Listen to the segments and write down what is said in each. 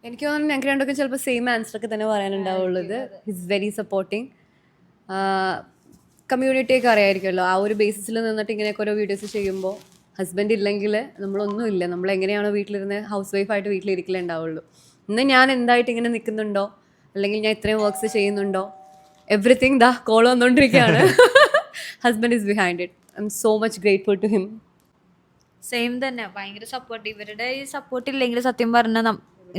എനിക്ക് തോന്നുന്നു ഞങ്ങൾക്ക് രണ്ടൊക്കെ ചിലപ്പോൾ സെയിം ആൻസർ ഒക്കെ തന്നെ പറയാനുണ്ടാവുള്ളത്. His very supporting. കമ്മ്യൂണിറ്റിയൊക്കെ അറിയായിരിക്കുമല്ലോ, ആ ഒരു ബേസിസിൽ നിന്നിട്ട് ഇങ്ങനെയൊക്കെ ഓരോ വീഡിയോസ് ചെയ്യുമ്പോൾ ഹസ്ബൻഡ് ഇല്ലെങ്കിൽ നമ്മളൊന്നുമില്ല. നമ്മൾ എങ്ങനെയാണോ വീട്ടിലിരുന്ന് ഹൗസ് വൈഫായിട്ട് വീട്ടിലിരിക്കലേ ഉണ്ടാവുള്ളൂ. ഇന്ന് ഞാൻ എന്തായിട്ട് ഇങ്ങനെ നിൽക്കുന്നുണ്ടോ, അല്ലെങ്കിൽ ഞാൻ ഇത്രയും വർക്ക്സ് ചെയ്യുന്നുണ്ടോ, എവറിത്തിങ് ദാ കോൾ വന്നുകൊണ്ടിരിക്കുകയാണ്. Husband is behind it. I am so much grateful to him. Same തന്നെ, ഭയങ്കര സപ്പോർട്ട്. ഇവരുടെ ഈ സപ്പോർട്ട് ഇല്ലെങ്കിൽ സത്യം പറഞ്ഞാൽ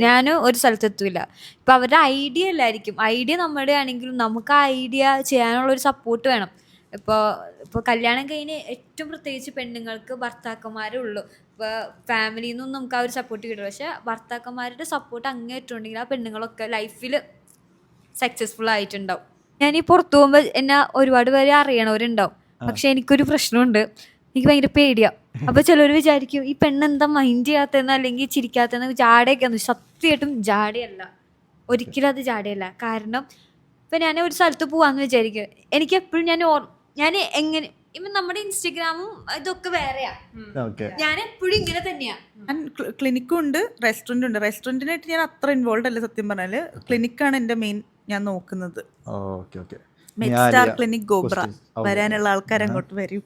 ഞാൻ ഒരു സ്ഥലത്തെത്തൂല. ഇപ്പം അവരുടെ ഐഡിയ അല്ലായിരിക്കും, ഐഡിയ നമ്മുടെ ആണെങ്കിലും നമുക്ക് ആ ഐഡിയ ചെയ്യാനുള്ളൊരു സപ്പോർട്ട് വേണം. ഇപ്പോൾ കല്യാണം കഴിഞ്ഞ് ഏറ്റവും പ്രത്യേകിച്ച് പെണ്ണുങ്ങൾക്ക് ഭർത്താക്കന്മാരേ ഉള്ളൂ. ഇപ്പോൾ ഫാമിലിയിൽ നിന്നും നമുക്ക് ആ ഒരു സപ്പോർട്ട് കിട്ടും. പക്ഷേ ഭർത്താക്കന്മാരുടെ സപ്പോർട്ട് അങ്ങേറ്റുണ്ടെങ്കിൽ ആ പെണ്ണുങ്ങളൊക്കെ ലൈഫിൽ സക്സസ്ഫുൾ ആയിട്ടുണ്ടാവും. ഞാൻ ഈ പുറത്തു പോകുമ്പോൾ എന്നെ ഒരുപാട് പേര് അറിയണവരുണ്ടാവും. പക്ഷെ എനിക്കൊരു പ്രശ്നമുണ്ട്, എനിക്ക് ഭയങ്കര പേടിയാണ്. അപ്പൊ ചിലർ വിചാരിക്കും ഈ പെണ്ണെന്താ മൈൻഡ് ചെയ്യാത്തതെന്ന് അല്ലെങ്കിൽ ചിരിക്കാത്തതെന്ന്. ജാടയൊക്കെ സത്യമായിട്ടും ജാടയല്ല, ഒരിക്കലും അത് ജാടയല്ല. കാരണം ഇപ്പം ഞാൻ ഒരു സ്ഥലത്ത് പോവാന്ന് വിചാരിക്കും, എനിക്ക് എപ്പോഴും ഞാൻ എങ്ങനെ ഇപ്പം നമ്മുടെ ഇൻസ്റ്റഗ്രാമും ഇതൊക്കെ വേറെയാ, ഞാൻ എപ്പോഴും ഇങ്ങനെ തന്നെയാ. ഞാൻ ക്ലിനിക്കും ഉണ്ട്, റെസ്റ്റോറൻറ്റും ഉണ്ട്. റെസ്റ്റോറൻറ്റിനായിട്ട് ഞാൻ അത്ര ഇൻവോൾവ് അല്ല സത്യം പറഞ്ഞാൽ. ക്ലിനിക്കാണ് എൻ്റെ മെയിൻ ഞാൻ നോക്കുന്നത്. Medstar clinic Ghubra. വരാനുള്ള ആൾക്കാർ അങ്ങോട്ട് വരും.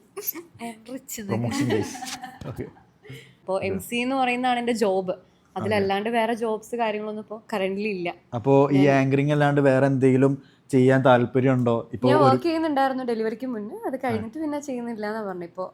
ഇപ്പോൾ MC എന്ന് പറയുന്നതാണ് എൻ്റെ ജോബ്. അതിലല്ലാണ്ട് വേറെ ജോബ്സ് കാര്യങ്ങളൊന്നും ഇപ്പോൾ കറന്റ്ലി ഇല്ല. അപ്പോൾ ഈ ആങ്കറിംഗ് അല്ലാണ്ട് വേറെ എന്തെങ്കിലും ചെയ്യാൻ താല്പര്യമുണ്ടോ? ഞാൻ വർക്ക് ചെയ്യുന്നുണ്ടായിരുന്നു ഡെലിവറിക്ക് മുന്നേ, അത് കഴിഞ്ഞിട്ട് പിന്നെ ചെയ്യുന്നില്ല എന്നാ പറഞ്ഞു. ഇപ്പോൾ